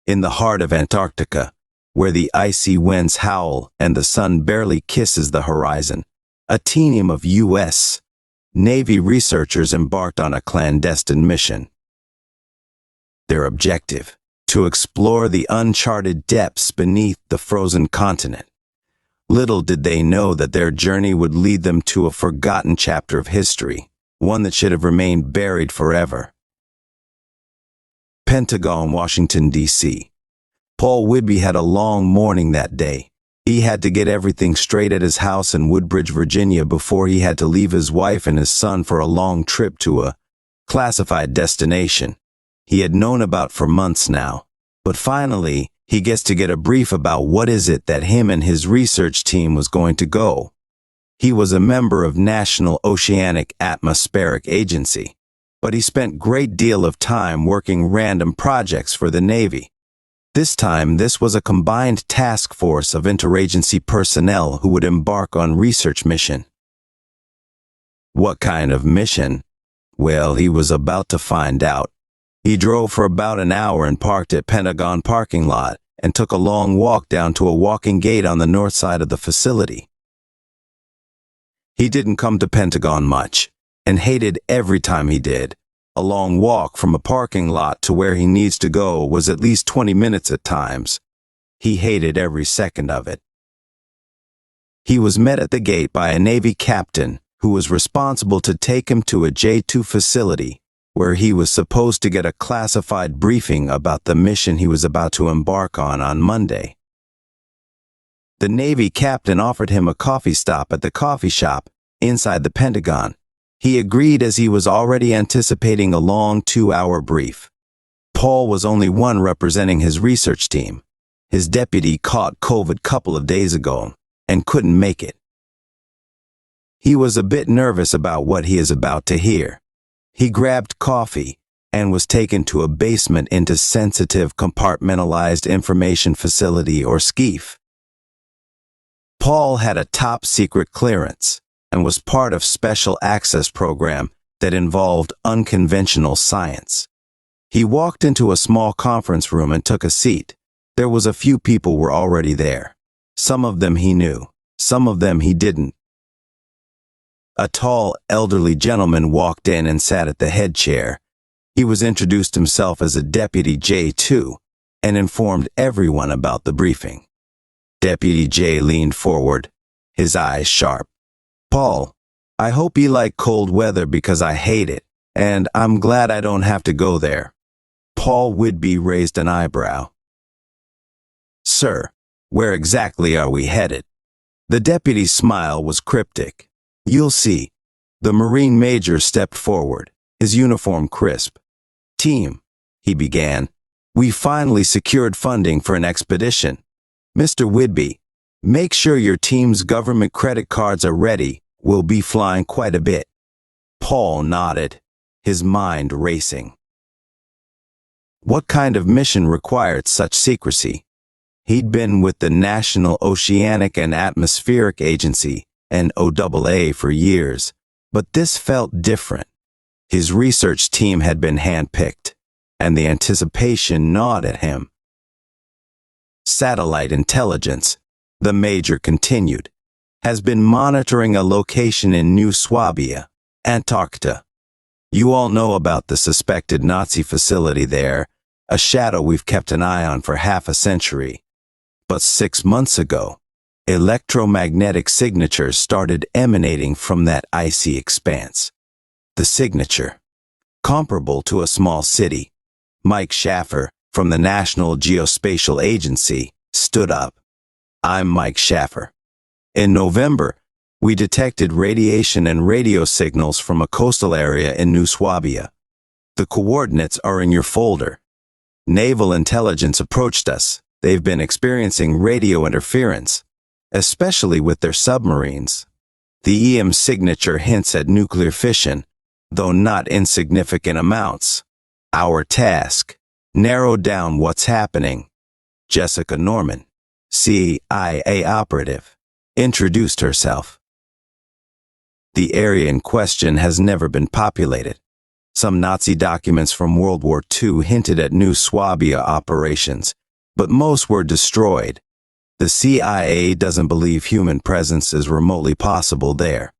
in the heart of Antarctica, where the icy winds howl and the sun barely kisses the horizon, a team of U.S. Navy researchers embarked on a clandestine mission. Their objective: to explore the uncharted depths beneath the frozen continent. Little did they know that their journey would lead them to a forgotten chapter of history, one that should have remained buried forever. Pentagon, Washington, D.C. Paul Whitby had a long morning that day. He had to get everything straight at his house in Woodbridge, Virginia before he had to leave his wife and his son for a long trip to a classified destination he had known about for months now. But finally, he gets to get a brief about what is it that him and his research team was going to go. He was a member of National Oceanic Atmospheric Agency, but he spent great deal of time working random projects for the Navy. This time, this was a combined task force of interagency personnel who would embark on research mission. What kind of mission? Well, he was about to find out. He drove for about an hour and parked at Pentagon parking lot and took a long walk down to a walking gate on the north side of the facility. He didn't come to Pentagon much and hated every time he did. A long walk from a parking lot to where he needs to go was at least 20 minutes at times. He hated every second of it. He was met at the gate by a Navy captain who was responsible to take him to a J-2 facility where he was supposed to get a classified briefing about the mission he was about to embark on Monday. The Navy captain offered him a coffee stop at the coffee shop inside the Pentagon. He agreed as he was already anticipating a long 2-hour brief. Paul was only one representing his research team. His deputy caught COVID a couple of days ago and couldn't make it. He was a bit nervous about what he is about to hear. He grabbed coffee and was taken to a basement into Sensitive Compartmentalized Information Facility, or SCIF. Paul had a top-secret clearance and was part of special access program that involved unconventional science. He walked into a small conference room and took a seat. There was a few people were already there. Some of them he knew, some of them he didn't. A tall, elderly gentleman walked in and sat at the head chair. He was introduced himself as a Deputy J2 and informed everyone about the briefing. Deputy J leaned forward, his eyes sharp. "Paul, I hope you like cold weather because I hate it, and I'm glad I don't have to go there." Paul Whitby raised an eyebrow. "Sir, where exactly are we headed?" The deputy's smile was cryptic. "You'll see." The Marine Major stepped forward, his uniform crisp. "Team," he began, "we finally secured funding for an expedition. Mr. Whitby, make sure your team's government credit cards are ready. We'll be flying quite a bit." Paul nodded, his mind racing. What kind of mission required such secrecy? He'd been with the National Oceanic and Atmospheric Agency, NOAA, for years, but this felt different. His research team had been handpicked, and the anticipation gnawed at him. Satellite intelligence, the Major continued, has been monitoring a location in New Swabia, Antarctica. You all know about the suspected Nazi facility there, a shadow we've kept an eye on for half a century. But 6 months ago, electromagnetic signatures started emanating from that icy expanse. The signature, comparable to a small city. Mike Schaffer, from the National Geospatial Agency, stood up. "I'm Mike Schaffer. In November, we detected radiation and radio signals from a coastal area in New Swabia. The coordinates are in your folder. Naval intelligence approached us. They've been experiencing radio interference, especially with their submarines. The EM signature hints at nuclear fission, though not insignificant amounts. Our task: narrow down what's happening." Jessica Norman, CIA operative, introduced herself. The area in question has never been populated. Some Nazi documents from World War II hinted at New Swabia operations, but most were destroyed. The CIA doesn't believe human presence is remotely possible there.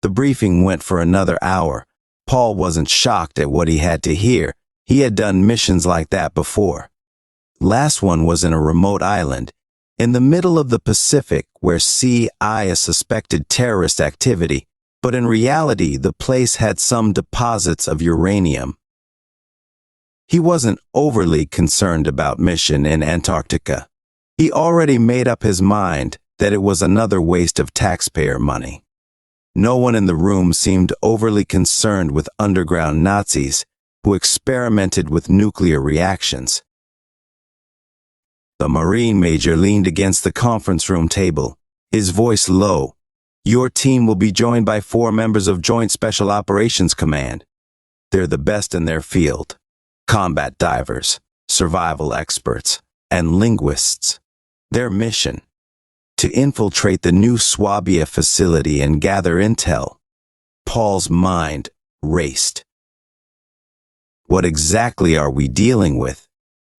The briefing went for another hour. Paul wasn't shocked at what he had to hear. He had done missions like that before. Last one was in a remote island, in the middle of the Pacific, where CIA suspected terrorist activity, but in reality the place had some deposits of uranium. He wasn't overly concerned about mission in Antarctica. He already made up his mind that it was another waste of taxpayer money. No one in the room seemed overly concerned with underground Nazis who experimented with nuclear reactions. The Marine Major leaned against the conference room table, his voice low. Your team will be joined by 4 members of Joint Special Operations Command. They're the best in their field. Combat divers, survival experts, and linguists. Their mission: to infiltrate the New Swabia facility and gather intel. Paul's mind raced. What exactly are we dealing with?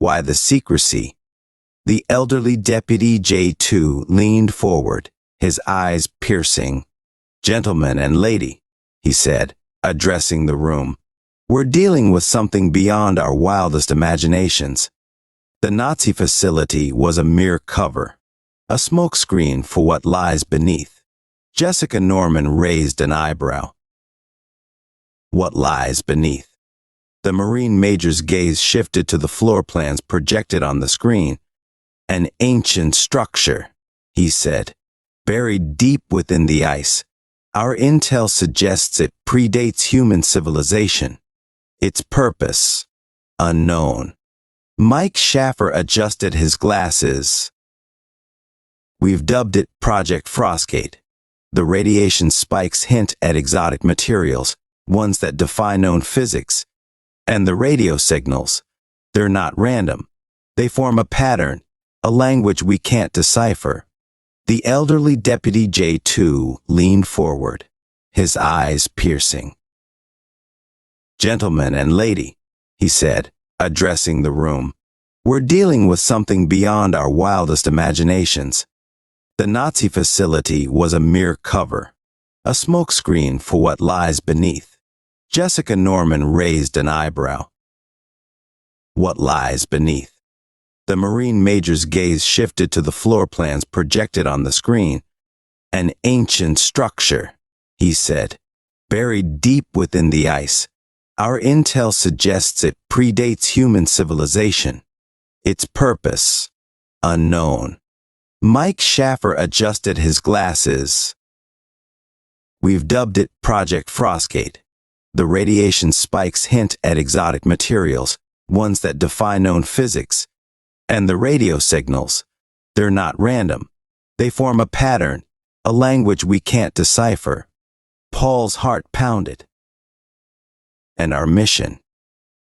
Why the secrecy? The elderly Deputy J2 leaned forward, his eyes piercing. Gentlemen and lady, he said, addressing the room, we're dealing with something beyond our wildest imaginations. The Nazi facility was a mere cover, a smokescreen for what lies beneath. Jessica Norman raised an eyebrow. What lies beneath? The Marine Major's gaze shifted to the floor plans projected on the screen. An ancient structure, he said, buried deep within the ice. Our intel suggests it predates human civilization. Its purpose, unknown. Mike Schaffer adjusted his glasses. We've dubbed it Project Frostgate. The radiation spikes hint at exotic materials, ones that defy known physics. And the radio signals, they're not random. They form a pattern, a language we can't decipher. The elderly Deputy J2 leaned forward, his eyes piercing. Gentlemen and lady, he said, addressing the room, we're dealing with something beyond our wildest imaginations. The Nazi facility was a mere cover, a smokescreen for what lies beneath. Jessica Norman raised an eyebrow. What lies beneath? The Marine Major's gaze shifted to the floor plans projected on the screen. An ancient structure, he said, buried deep within the ice. Our intel suggests it predates human civilization. Its purpose, unknown. Mike Schaffer adjusted his glasses. We've dubbed it Project Frostgate. The radiation spikes hint at exotic materials, ones that defy known physics. And the radio signals, they're not random. They form a pattern, a language we can't decipher. Paul's heart pounded. And our mission?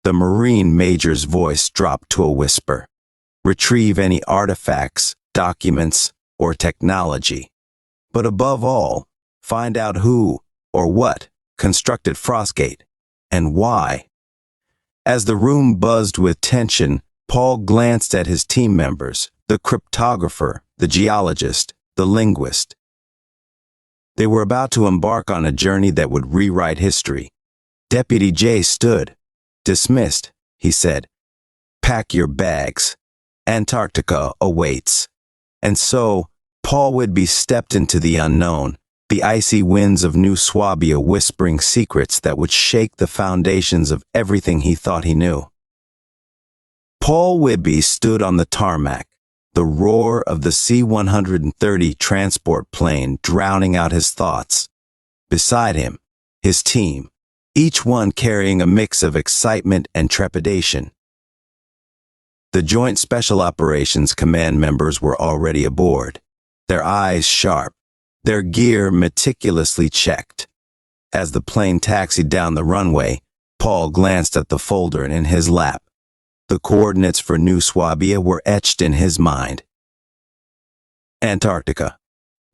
The Marine Major's voice dropped to a whisper. Retrieve any artifacts, documents, or technology. But above all, find out who, or what, constructed Frostgate, and why. As the room buzzed with tension, Paul glanced at his team members, the cryptographer, the geologist, the linguist. They were about to embark on a journey that would rewrite history. Deputy J stood. Dismissed, he said. Pack your bags. Antarctica awaits. And so, Paul Whitby stepped into the unknown, the icy winds of New Swabia whispering secrets that would shake the foundations of everything he thought he knew. Paul Whitby stood on the tarmac, the roar of the C-130 transport plane drowning out his thoughts. Beside him, his team, each one carrying a mix of excitement and trepidation. The Joint Special Operations Command members were already aboard, their eyes sharp, their gear meticulously checked. As the plane taxied down the runway, Paul glanced at the folder in his lap. The coordinates for New Swabia were etched in his mind. Antarctica,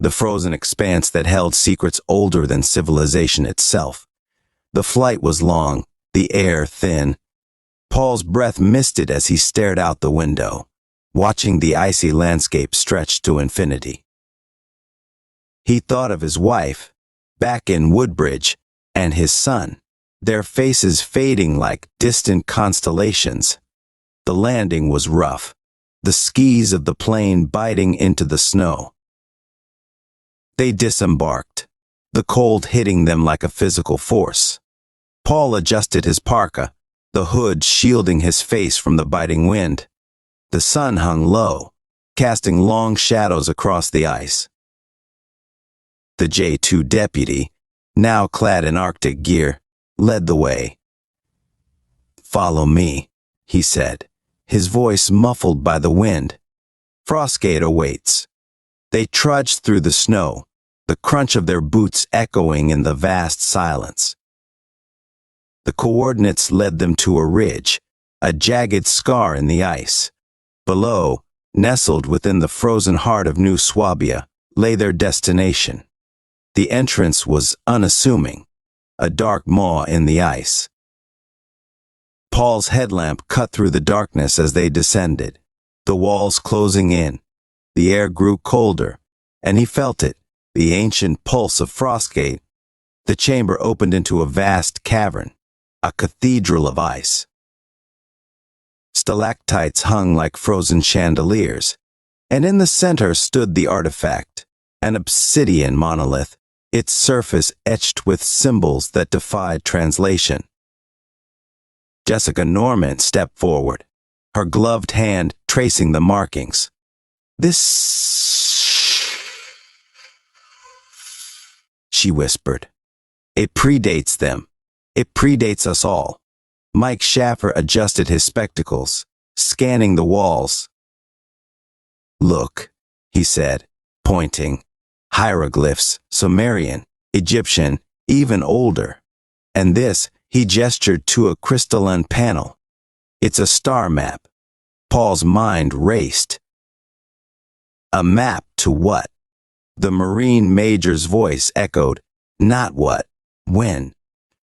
the frozen expanse that held secrets older than civilization itself. The flight was long, the air thin. Paul's breath misted as he stared out the window, watching the icy landscape stretch to infinity. He thought of his wife, back in Woodbridge, and his son, their faces fading like distant constellations. The landing was rough, the skis of the plane biting into the snow. They disembarked, the cold hitting them like a physical force. Paul adjusted his parka, the hood shielding his face from the biting wind. The sun hung low, casting long shadows across the ice. The J-2 deputy, now clad in Arctic gear, led the way. "Follow me," he said, his voice muffled by the wind. "Frostgate awaits." They trudged through the snow, the crunch of their boots echoing in the vast silence. The coordinates led them to a ridge, a jagged scar in the ice. Below, nestled within the frozen heart of New Swabia, lay their destination. The entrance was unassuming, a dark maw in the ice. Paul's headlamp cut through the darkness as they descended, the walls closing in. The air grew colder, and he felt it, the ancient pulse of Frostgate. The chamber opened into a vast cavern, a cathedral of ice. Stalactites hung like frozen chandeliers, and in the center stood the artifact, an obsidian monolith, its surface etched with symbols that defied translation. Jessica Norman stepped forward, her gloved hand tracing the markings. "This," she whispered. "It predates them. It predates us all." Mike Schaffer adjusted his spectacles, scanning the walls. "Look," he said, pointing. "Hieroglyphs, Sumerian, Egyptian, even older. And this," he gestured to a crystalline panel. "It's a star map." Paul's mind raced. "A map to what?" The Marine Major's voice echoed. "Not what, when."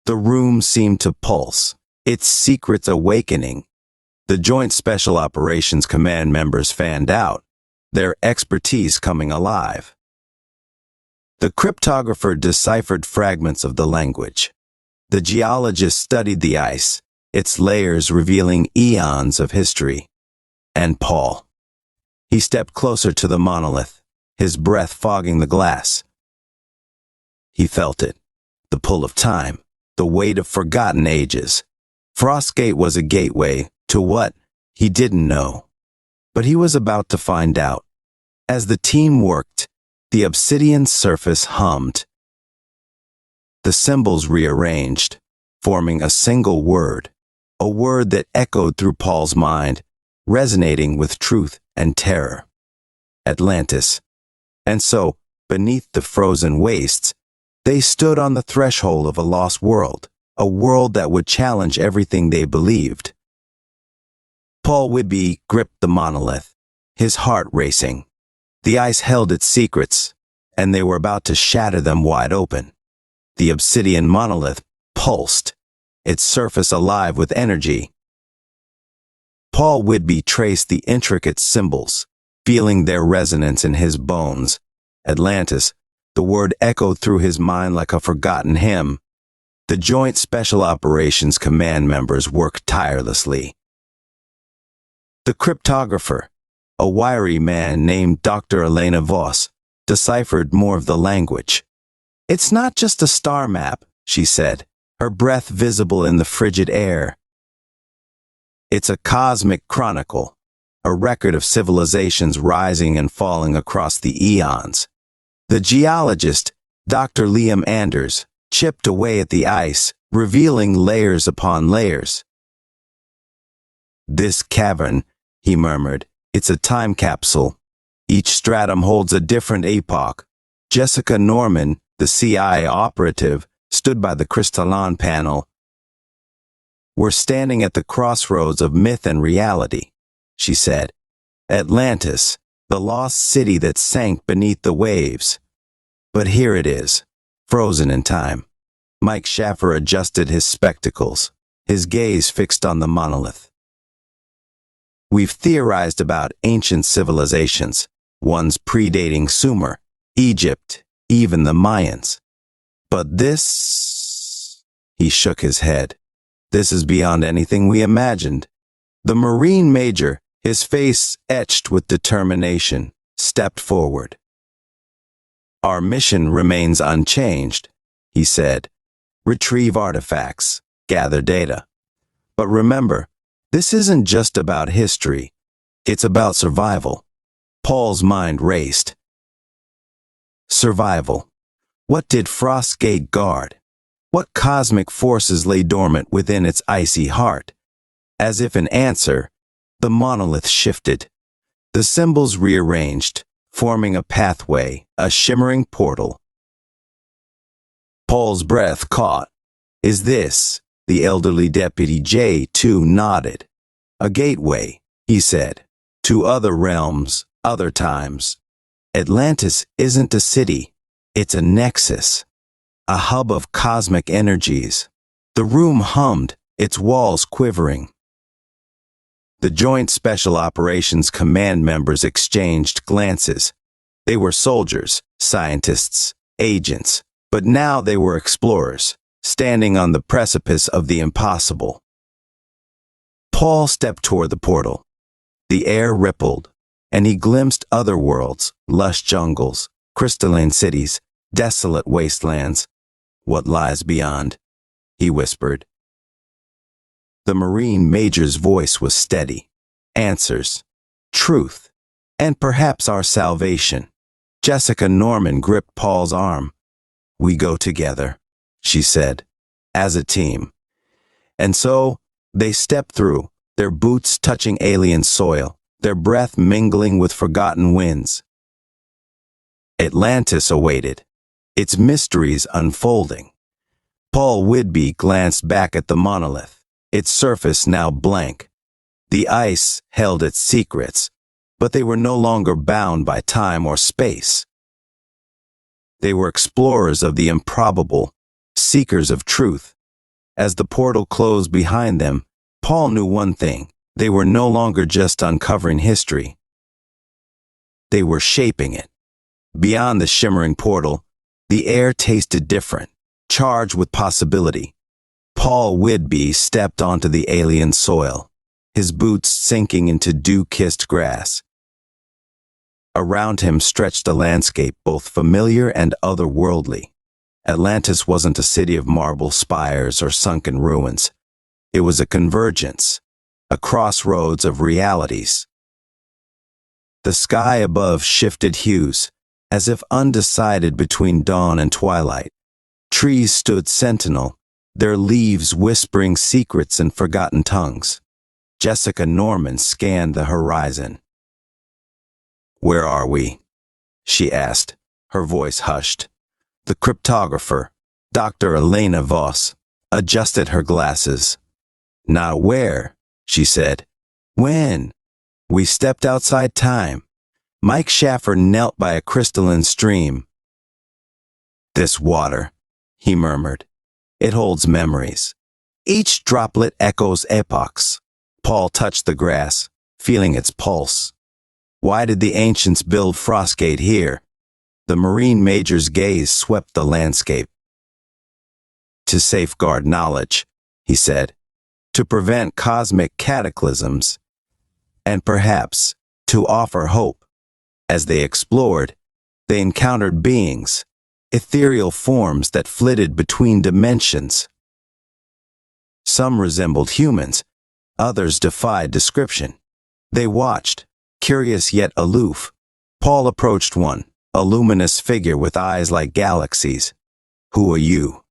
The room seemed to pulse, its secrets awakening. The Joint Special Operations Command members fanned out, their expertise coming alive. The cryptographer deciphered fragments of the language. The geologist studied the ice, its layers revealing eons of history. And Paul. He stepped closer to the monolith, his breath fogging the glass. He felt it, the pull of time, the weight of forgotten ages. Frostgate was a gateway to what he didn't know. But he was about to find out. As the team worked, the obsidian surface hummed. The symbols rearranged, forming a single word, a word that echoed through Paul's mind, resonating with truth and terror. Atlantis. And so, beneath the frozen wastes, they stood on the threshold of a lost world, a world that would challenge everything they believed. Paul Whitby gripped the monolith, his heart racing. The ice held its secrets, and they were about to shatter them wide open. The obsidian monolith pulsed, its surface alive with energy. Paul Whitby traced the intricate symbols, feeling their resonance in his bones. Atlantis, the word echoed through his mind like a forgotten hymn. The Joint Special Operations Command members worked tirelessly. The cryptographer, a wiry man named Dr. Elena Voss, deciphered more of the language. "It's not just a star map," she said, her breath visible in the frigid air. "It's a cosmic chronicle, a record of civilizations rising and falling across the eons." The geologist, Dr. Liam Anders, chipped away at the ice, revealing layers upon layers. "This cavern," he murmured, "it's a time capsule. Each stratum holds a different epoch." Jessica Norman, the CIA operative, stood by the crystalline panel. "We're standing at the crossroads of myth and reality," she said. "Atlantis, the lost city that sank beneath the waves. But here it is, frozen in time." Mike Schaffer adjusted his spectacles. his gaze fixed on the monolith. We've theorized about ancient civilizations, ones predating Sumer, Egypt, even the Mayans. But this... He shook his head. This is beyond anything we imagined. The Marine Major, his face etched with determination, stepped forward. Our mission remains unchanged, he said. Retrieve artifacts, gather data. But remember, this isn't just about history. It's about survival. Paul's mind raced. Survival. What did Frostgate guard? What cosmic forces lay dormant within its icy heart? As if in answer, the monolith shifted. The symbols rearranged, forming a pathway, a shimmering portal. Paul's breath caught. Is this? The elderly Deputy J2 nodded. A gateway, he said, to other realms, other times. Atlantis isn't a city, it's a nexus, a hub of cosmic energies. The room hummed, its walls quivering. The Joint Special Operations Command members exchanged glances. They were soldiers, scientists, agents, but now they were explorers, standing on the precipice of the impossible. Paul stepped toward the portal. The air rippled, and he glimpsed other worlds, lush jungles, crystalline cities, desolate wastelands. What lies beyond? He whispered. The Marine Major's voice was steady. Answers, truth, and perhaps our salvation. Jessica Norman gripped Paul's arm. We go together, she said, as a team. And so, they stepped through, their boots touching alien soil, their breath mingling with forgotten winds. Atlantis awaited, its mysteries unfolding. Paul Whidbey glanced back at the monolith, its surface now blank. The ice held its secrets, but they were no longer bound by time or space. They were explorers of the improbable, seekers of truth. As the portal closed behind them, Paul knew one thing: they were no longer just uncovering history. They were shaping it. Beyond the shimmering portal, the air tasted different, charged with possibility. Paul Whidbey stepped onto the alien soil, his boots sinking into dew-kissed grass. Around him stretched a landscape both familiar and otherworldly. Atlantis wasn't a city of marble spires or sunken ruins. It was a convergence, a crossroads of realities. The sky above shifted hues, as if undecided between dawn and twilight. Trees stood sentinel, their leaves whispering secrets in forgotten tongues. Jessica Norman scanned the horizon. Where are we? She asked, her voice hushed. The cryptographer, Dr. Elena Voss, adjusted her glasses. Not where, she said. When? We stepped outside time. Mike Schaffer knelt by a crystalline stream. This water, he murmured. It holds memories. Each droplet echoes epochs. Paul touched the grass, feeling its pulse. Why did the ancients build Frostgate here? The Marine Major's gaze swept the landscape. To safeguard knowledge, he said. To prevent cosmic cataclysms. And perhaps to offer hope. As they explored, they encountered beings, ethereal forms that flitted between dimensions. Some resembled humans, others defied description. They watched, curious yet aloof. Paul approached one, a luminous figure with eyes like galaxies. Who are you?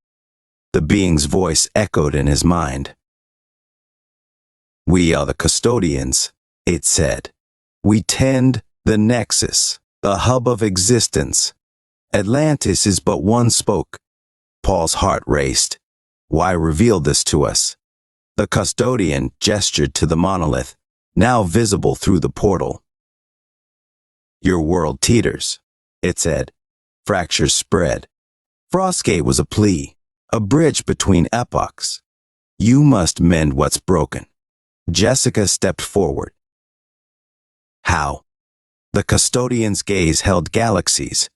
The being's voice echoed in his mind. We are the custodians, it said. We tend the nexus, the hub of existence. Atlantis is but one spoke. Paul's heart raced. Why reveal this to us? The custodian gestured to the monolith, now visible through the portal. Your world teeters, it said. Fractures spread. Frostgate was a plea, a bridge between epochs. You must mend what's broken. Jessica stepped forward. How? The custodian's gaze held galaxies.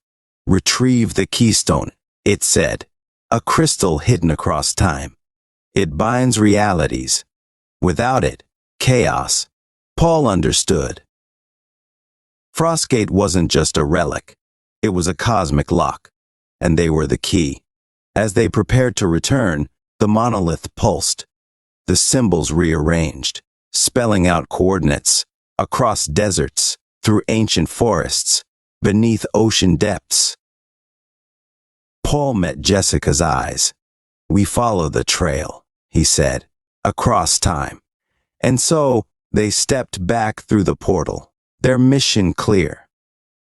Retrieve the keystone, it said. A crystal hidden across time. It binds realities. Without it, chaos. Paul understood. Frostgate wasn't just a relic. It was a cosmic lock. And they were the key. As they prepared to return, the monolith pulsed. The symbols rearranged, spelling out coordinates, across deserts, through ancient forests, beneath ocean depths. Paul met Jessica's eyes. We follow the trail, he said, across time. And so, they stepped back through the portal, their mission clear.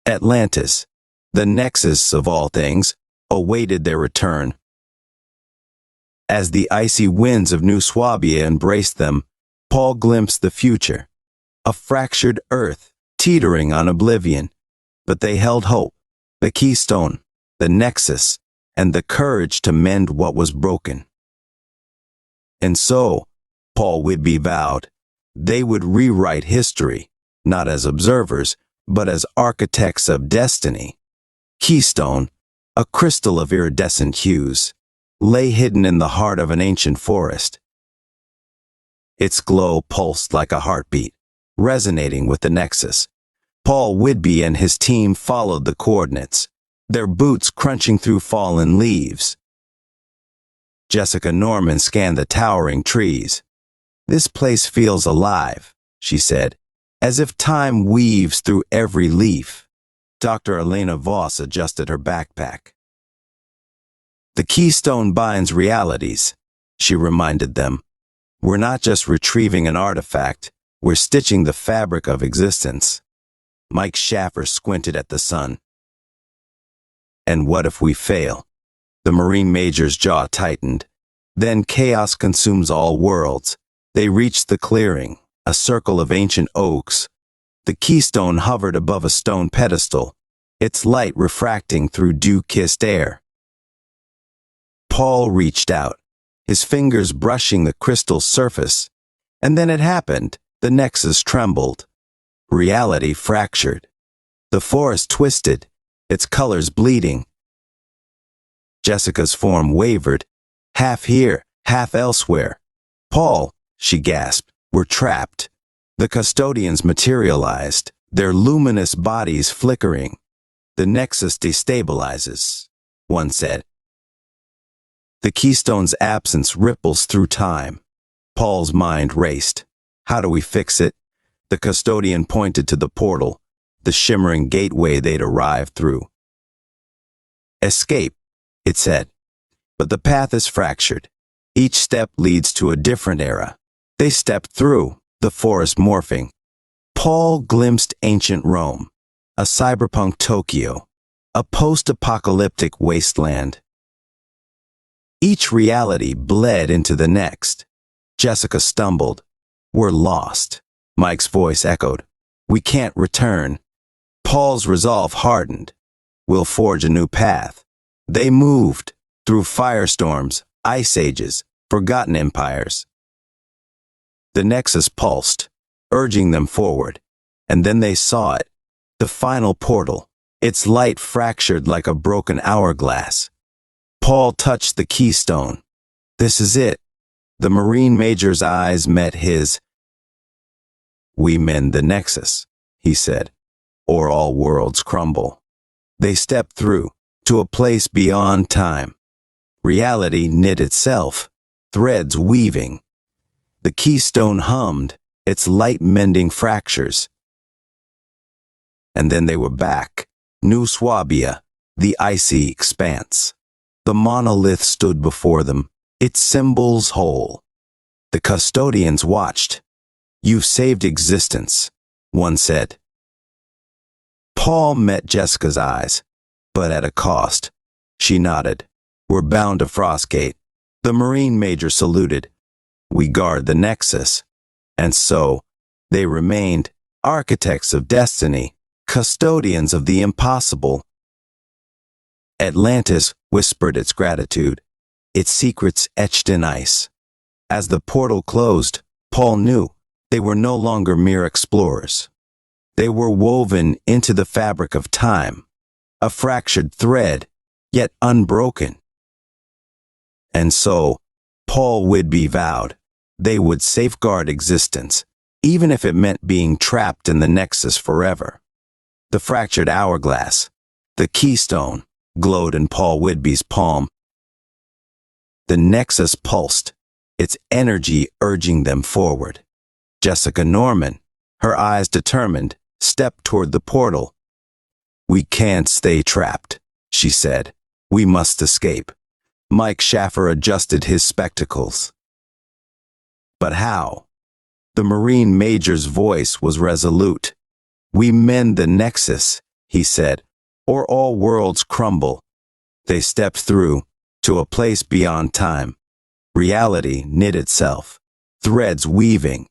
Atlantis, the nexus of all things, awaited their return. As the icy winds of New Swabia embraced them, Paul glimpsed the future. A fractured earth, teetering on oblivion. But they held hope, the keystone, the nexus, and the courage to mend what was broken. And so, Paul Whitby vowed, they would rewrite history, not as observers, but as architects of destiny. Keystone, a crystal of iridescent hues, lay hidden in the heart of an ancient forest. Its glow pulsed like a heartbeat, resonating with the nexus. Paul Whitby and his team followed the coordinates, their boots crunching through fallen leaves. Jessica Norman scanned the towering trees. This place feels alive, she said, as if time weaves through every leaf. Dr. Elena Voss adjusted her backpack. The keystone binds realities, she reminded them. We're not just retrieving an artifact, we're stitching the fabric of existence. Mike Schaffer squinted at the sun. And what if we fail? The Marine Major's jaw tightened. Then chaos consumes all worlds. They reached the clearing, a circle of ancient oaks. The keystone hovered above a stone pedestal, its light refracting through dew-kissed air. Paul reached out, his fingers brushing the crystal's surface. And then it happened. The nexus trembled. Reality fractured. The forest twisted, its colors bleeding. Jessica's form wavered, half here, half elsewhere. Paul, she gasped, we're trapped. The custodians materialized, their luminous bodies flickering. The nexus destabilizes, one said. The keystone's absence ripples through time. Paul's mind raced. How do we fix it? The custodian pointed to the portal, the shimmering gateway they'd arrived through. Escape, it said. But the path is fractured. Each step leads to a different era. They stepped through, the forest morphing. Paul glimpsed ancient Rome, a cyberpunk Tokyo, a post-apocalyptic wasteland. Each reality bled into the next. Jessica stumbled. We're lost. Mike's voice echoed. We can't return. Paul's resolve hardened. We'll forge a new path. They moved through firestorms, ice ages, forgotten empires. The nexus pulsed, urging them forward, and then they saw it, the final portal, its light fractured like a broken hourglass. Paul touched the keystone. This is it. The Marine Major's eyes met his. We mend the nexus, he said, or all worlds crumble. They stepped through, to a place beyond time. Reality knit itself, threads weaving. The keystone hummed, its light mending fractures. And then they were back. New Swabia, the icy expanse. The monolith stood before them, its symbols whole. The custodians watched. You've saved existence, one said. Paul met Jessica's eyes, but at a cost. She nodded. We're bound to Frostgate. The Marine Major saluted. We guard the nexus. And so, they remained architects of destiny, custodians of the impossible. Atlantis whispered its gratitude, its secrets etched in ice. As the portal closed, Paul knew they were no longer mere explorers. They were woven into the fabric of time, a fractured thread, yet unbroken. And so, Paul Whidbey vowed they would safeguard existence, even if it meant being trapped in the Nexus forever. The fractured hourglass, the keystone, glowed in Paul Whidbey's palm. The Nexus pulsed, its energy urging them forward. Jessica Norman, her eyes determined, stepped toward the portal. "We can't stay trapped," she said. "We must escape." Mike Schaffer adjusted his spectacles. "But how?" The Marine Major's voice was resolute. "We mend the Nexus," he said, "or all worlds crumble." They stepped through, to a place beyond time. Reality knit itself, threads weaving.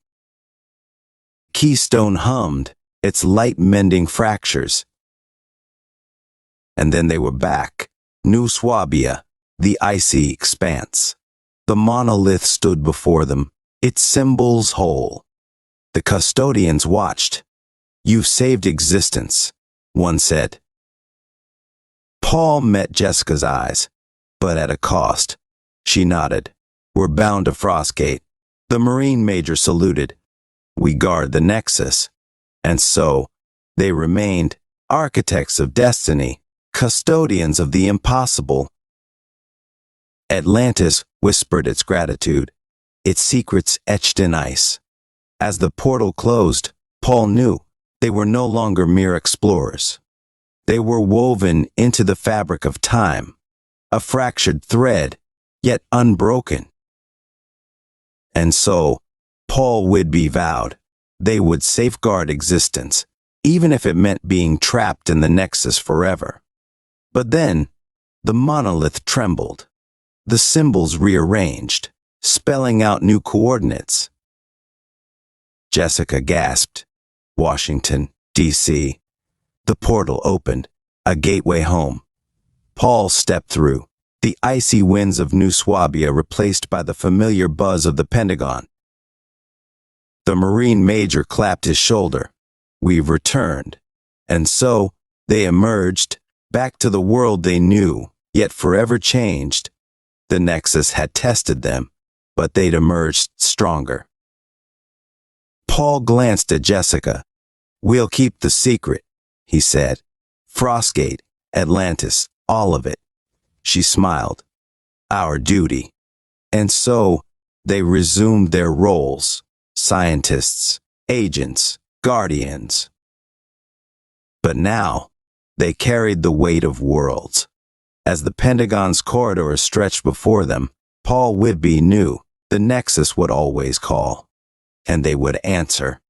Keystone hummed, its light mending fractures. And then they were back. New Swabia, the icy expanse. The monolith stood before them, its symbols whole. The custodians watched. "You've saved existence," one said. Paul met Jessica's eyes, but at a cost. She nodded. "We're bound to Frostgate." The Marine Major saluted. "We guard the Nexus." And so, they remained architects of destiny, custodians of the impossible. Atlantis whispered its gratitude, its secrets etched in ice. As the portal closed, Paul knew they were no longer mere explorers. They were woven into the fabric of time, a fractured thread, yet unbroken. And so, Paul Whidbey vowed they would safeguard existence, even if it meant being trapped in the Nexus forever. But then, the monolith trembled. The symbols rearranged, spelling out new coordinates. Jessica gasped. Washington, D.C. The portal opened, a gateway home. Paul stepped through, the icy winds of New Swabia replaced by the familiar buzz of the Pentagon. The Marine Major clapped his shoulder. "We've returned." And so, they emerged, back to the world they knew, yet forever changed. The Nexus had tested them, but they'd emerged stronger. Paul glanced at Jessica. "We'll keep the secret," he said. "Frostgate, Atlantis, all of it." She smiled. "Our duty." And so, they resumed their roles. Scientists, agents, guardians. But now, they carried the weight of worlds. As the Pentagon's corridors stretched before them, Paul Whidbey knew the Nexus would always call, and they would answer.